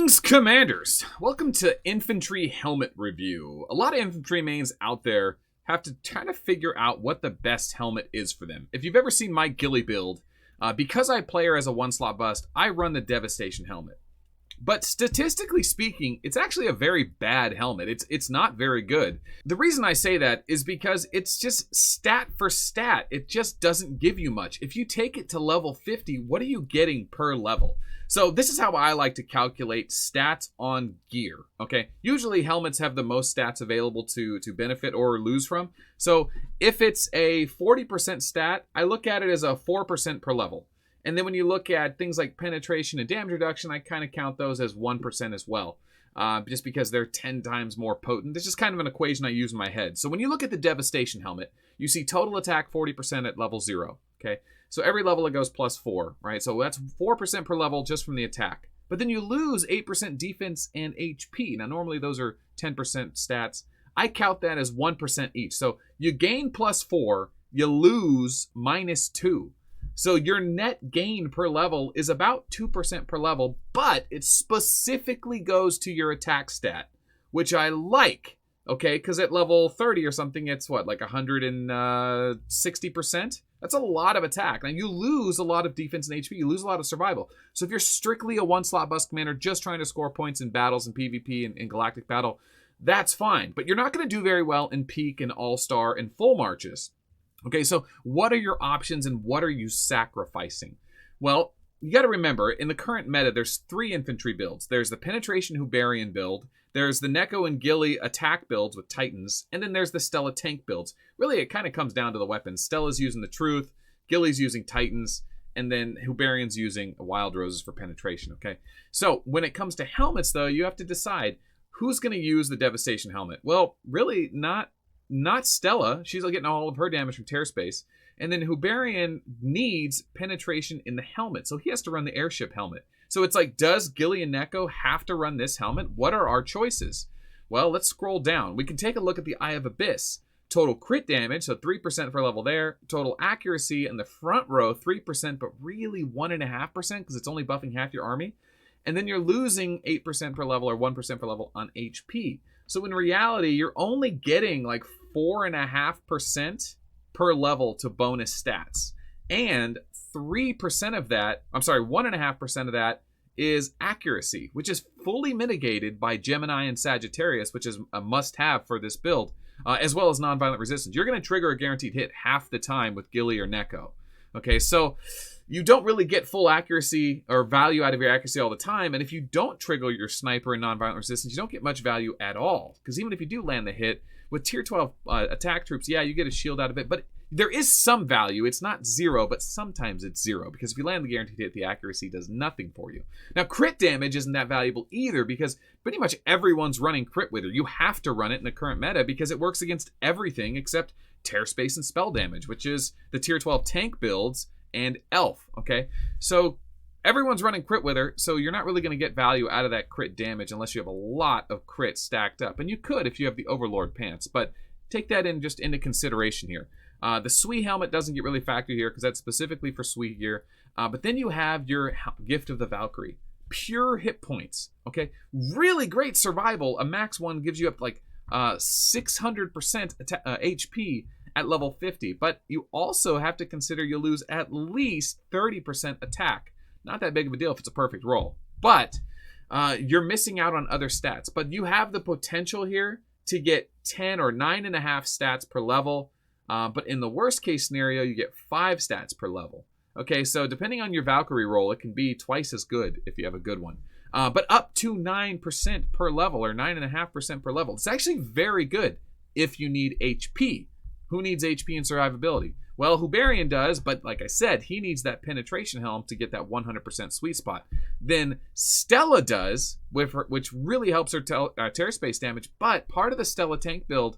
Greetings, Commanders! Welcome to Infantry Helmet Review. A lot of infantry mains out there have to kind of figure out what the best helmet is for them. If you've ever seen my ghillie build, because I play her as a one-slot bust, I run the Devastation Helmet. But statistically speaking, it's actually a very bad helmet. It's not very good. The reason I say that is because it's just stat for stat. It just doesn't give you much. If you take it to level 50, what are you getting per level? So this is how I like to calculate stats on gear, okay? Usually helmets have the most stats available to benefit or lose from. So if it's a 40% stat, I look at it as a 4% per level. And then when you look at things like penetration and damage reduction, I kind of count those as 1% as well, just because they're 10 times more potent. It's just kind of an equation I use in my head. So when you look at the Devastation Helmet, you see total attack 40% at level 0, okay? So every level it goes plus 4, right? So that's 4% per level just from the attack. But then you lose 8% defense and HP. Now normally those are 10% stats. I count that as 1% each. So you gain plus 4, you lose minus 2. So your net gain per level is about 2% per level, but it specifically goes to your attack stat, which I like, okay? Because at level 30 or something, it's what, like 160%? That's a lot of attack. Now, you lose a lot of defense and HP. You lose a lot of survival. So if you're strictly a one-slot bust commander just trying to score points in battles and PvP and in Galactic Battle, that's fine. But you're not going to do very well in Peak and All-Star and Full Marches. Okay, so what are your options and what are you sacrificing? Well, you got to remember, in the current meta, there's 3 infantry builds. There's the Penetration Hubarian build, there's the Neko and Ghillie attack builds with Titans, and then there's the Stella tank builds. Really, it kind of comes down to the weapons. Stella's using the Truth, Ghillie's using Titans, and then Hubarian's using Wild Roses for penetration, okay? So when it comes to helmets, though, you have to decide who's going to use the Devastation Helmet. Well, really, not Stella. She's getting all of her damage from tear space. And then Hubarian needs penetration in the helmet. So he has to run the Airship Helmet. So it's like, does Ghillie and Neko have to run this helmet? What are our choices? Well, let's scroll down. We can take a look at the Eye of Abyss. Total crit damage, so 3% per level there. Total accuracy in the front row, 3%, but really 1.5% because it's only buffing half your army. And then you're losing 8% per level or 1% per level on HP. So in reality, you're only getting like 4.5% per level to bonus stats. And 3% of that, 1.5% of that is accuracy, which is fully mitigated by Gemini and Sagittarius, which is a must-have for this build, as well as non-violent resistance. You're going to trigger a guaranteed hit half the time with Ghillie or Neko. Okay, so you don't really get full accuracy or value out of your accuracy all the time. And if you don't trigger your sniper and non-violent resistance, you don't get much value at all. Because even if you do land the hit, with tier 12 attack troops, yeah, you get a shield out of it. But there is some value. It's not 0, but sometimes it's 0. Because if you land the guaranteed hit, the accuracy does nothing for you. Now, crit damage isn't that valuable either, because pretty much everyone's running Crit Wither. You have to run it in the current meta because it works against everything except tear space and spell damage, which is the tier 12 tank builds and Elf, okay? So everyone's running Crit Wither, so you're not really going to get value out of that crit damage unless you have a lot of crit stacked up. And you could if you have the Overlord pants, but take that into consideration here. The Sui helmet doesn't get really factored here because that's specifically for Sui gear. But then you have your Gift of the Valkyrie. Pure hit points, okay? Really great survival. A max one gives you up like 600% HP at level 50, but you also have to consider you'll lose at least 30% attack. Not that big of a deal if it's a perfect roll, but you're missing out on other stats. But you have the potential here to get 10 or 9.5 stats per level, but in the worst case scenario, you get 5 stats per level. Okay, so depending on your Valkyrie roll, it can be twice as good if you have a good one. But up to 9% per level or 9.5% per level. It's actually very good if you need HP. Who needs HP and survivability? Well, Hubarian does, but like I said, he needs that penetration helm to get that 100% sweet spot. Then Stella does, which really helps her tear space damage, but part of the Stella tank build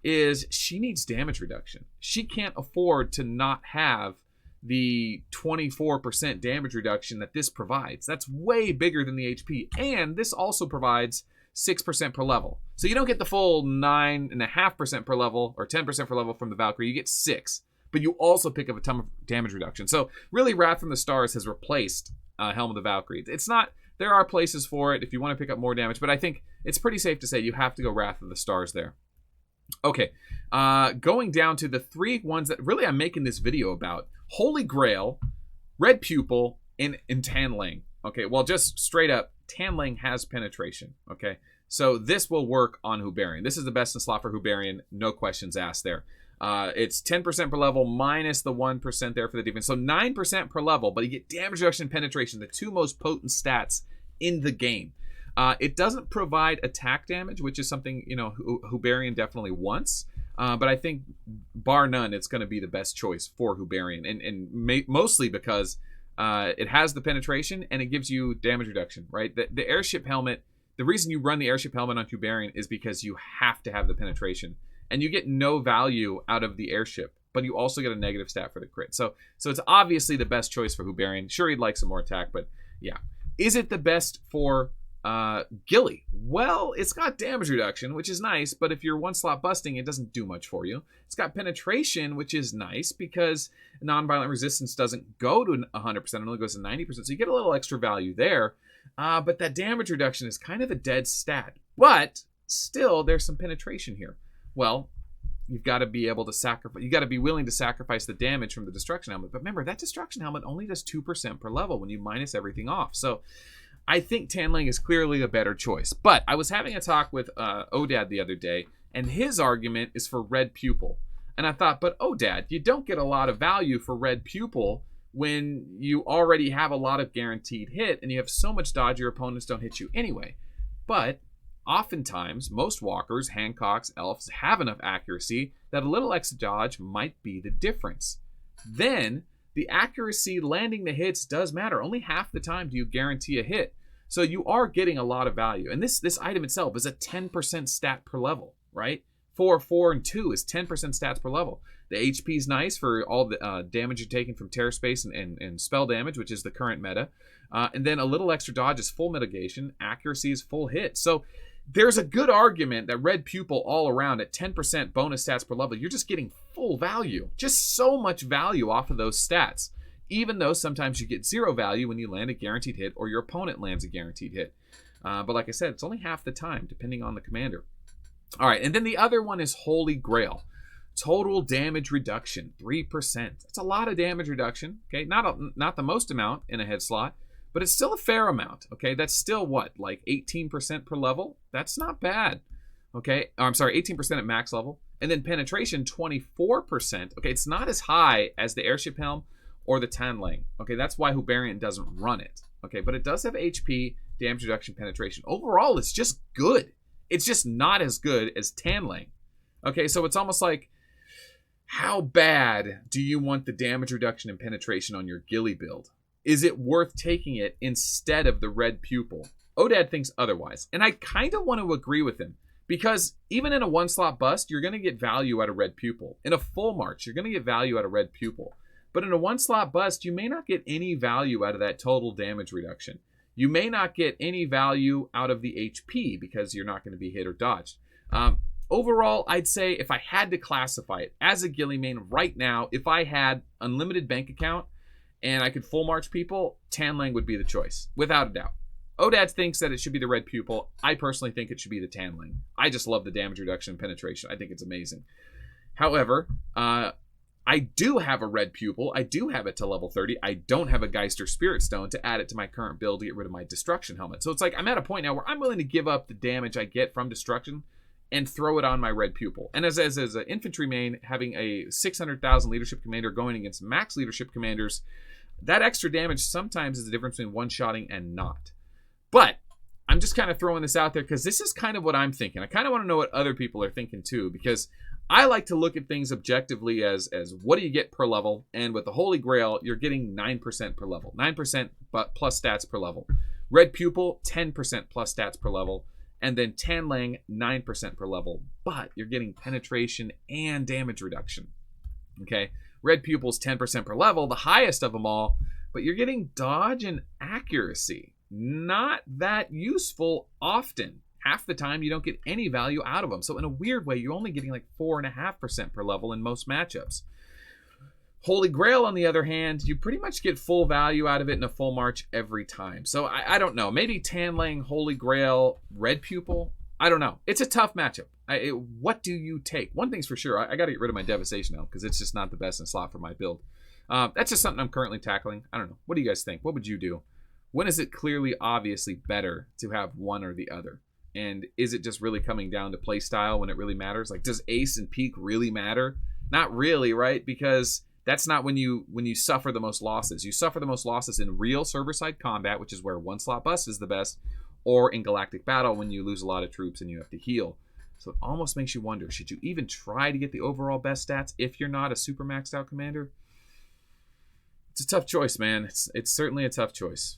is she needs damage reduction. She can't afford to not have the 24% damage reduction that this provides. That's way bigger than the HP, and this also provides 6% per level. So you don't get the full 9.5% per level or 10% per level from the Valkyrie. You get 6, but you also pick up a ton of damage reduction. So really, Wrath from the Stars has replaced Helm of the Valkyrie. It's not there are places for it if you want to pick up more damage, but I think it's pretty safe to say you have to go Wrath of the Stars there. Okay, going down to the 3 ones that really I'm making this video about: Holy Grail, Red Pupil, and Tanlang. Okay, well, just straight up, Tanlang has penetration. Okay, so this will work on Hubarian. This is the best in slot for Hubarian, no questions asked there. It's 10% per level minus the 1% there for the defense. So 9% per level, but you get damage reduction and penetration, the 2 most potent stats in the game. It doesn't provide attack damage, which is something, you know, Hubarian definitely wants. But I think, bar none, it's going to be the best choice for Hubarian. And mostly because it has the penetration and it gives you damage reduction, right? The Airship Helmet, the reason you run the Airship Helmet on Hubarian is because you have to have the penetration. And you get no value out of the airship, but you also get a negative stat for the crit. So it's obviously the best choice for Hubarian. Sure, he'd like some more attack, but yeah. Is it the best for Ghillie? Well, it's got damage reduction, which is nice, but if you're 1 slot busting, it doesn't do much for you. It's got penetration, which is nice because nonviolent resistance doesn't go to 100%, it only goes to 90%, so you get a little extra value there. But that damage reduction is kind of a dead stat. But still, there's some penetration here. Well, you've got to be able to sacrifice. You got to be willing to sacrifice the damage from the Destruction Helmet. But remember, that Destruction Helmet only does 2% per level when you minus everything off. So I think Tanlang is clearly a better choice. But I was having a talk with Odad the other day, and his argument is for Red Pupil. And I thought, but Odad, you don't get a lot of value for Red Pupil when you already have a lot of guaranteed hit, and you have so much dodge your opponents don't hit you anyway. But oftentimes, most walkers, Hancocks, elves have enough accuracy that a little extra dodge might be the difference. Then, the accuracy landing the hits does matter. Only half the time do you guarantee a hit. So you are getting a lot of value. And this item itself is a 10% stat per level, right? 4, 4, and 2 is 10% stats per level. The HP is nice for all the damage you're taking from Terror Space and spell damage, which is the current meta. And then a little extra dodge is full mitigation. Accuracy is full hit. So there's a good argument that Red Pupil all around at 10% bonus stats per level, you're just getting full value. Just so much value off of those stats. Even though sometimes you get 0 value when you land a guaranteed hit or your opponent lands a guaranteed hit. But like I said, it's only half the time, depending on the commander. All right, and then the other one is Holy Grail. Total damage reduction, 3%. That's a lot of damage reduction, okay? Not the most amount in a head slot, but it's still a fair amount, okay? That's still what, like 18% per level? That's not bad, okay? Oh, I'm sorry, 18% at max level. And then penetration, 24%. Okay, it's not as high as the Airship Helm or the Tanlang. Okay, that's why Hubarian doesn't run it. Okay, but it does have HP, damage reduction, penetration. Overall, it's just good. It's just not as good as Tanlang. Okay, so it's almost like, how bad do you want the damage reduction and penetration on your Ghillie build? Is it worth taking it instead of the Red Pupil? Odad thinks otherwise, and I kind of want to agree with him, because even in a 1-slot bust, you're going to get value out of Red Pupil. In a full march, you're going to get value out of Red Pupil. But in a 1-slot bust, you may not get any value out of that total damage reduction. You may not get any value out of the HP because you're not going to be hit or dodged. Overall, I'd say if I had to classify it as a Ghillie main right now, if I had unlimited bank account and I could full march people, Tanlang would be the choice, without a doubt. Odad thinks that it should be the Red Pupil. I personally think it should be the Tanlang. I just love the damage reduction and penetration. I think it's amazing. However, I do have a Red Pupil. I do have it to level 30. I don't have a Geister Spirit Stone to add it to my current build to get rid of my Destruction Helmet. So it's like I'm at a point now where I'm willing to give up the damage I get from Destruction and throw it on my Red Pupil. And as an infantry main, having a 600,000 leadership commander going against max leadership commanders, that extra damage sometimes is the difference between one-shotting and not. But I'm just kind of throwing this out there because this is kind of what I'm thinking. I kind of want to know what other people are thinking too, because I like to look at things objectively as what do you get per level, and with the Holy Grail, you're getting 9% per level. 9% but plus stats per level. Red Pupil, 10% plus stats per level. And then Tanlang, 9% per level. But you're getting penetration and damage reduction. Okay? Red Pupil's 10% per level, the highest of them all. But you're getting dodge and accuracy. Not that useful often. Half the time, you don't get any value out of them. So in a weird way, you're only getting like 4.5% per level in most matchups. Holy Grail, on the other hand, you pretty much get full value out of it in a full march every time. So I don't know. Maybe Tanlang, Holy Grail, Red Pupil. I don't know. It's a tough matchup. What do you take? One thing's for sure. I got to get rid of my Devastation Helmet because it's just not the best in slot for my build. That's just something I'm currently tackling. I don't know. What do you guys think? What would you do? When is it clearly, obviously better to have one or the other? And is it just really coming down to play style when it really matters? Like, does Ace and Peak really matter? Not really, right? Because that's not when you suffer the most losses. You suffer the most losses in real server-side combat, which is where one slot bust is the best, or in galactic battle when you lose a lot of troops and you have to heal. So it almost makes you wonder, should you even try to get the overall best stats if you're not a super maxed out commander? It's a tough choice, man. It's certainly a tough choice.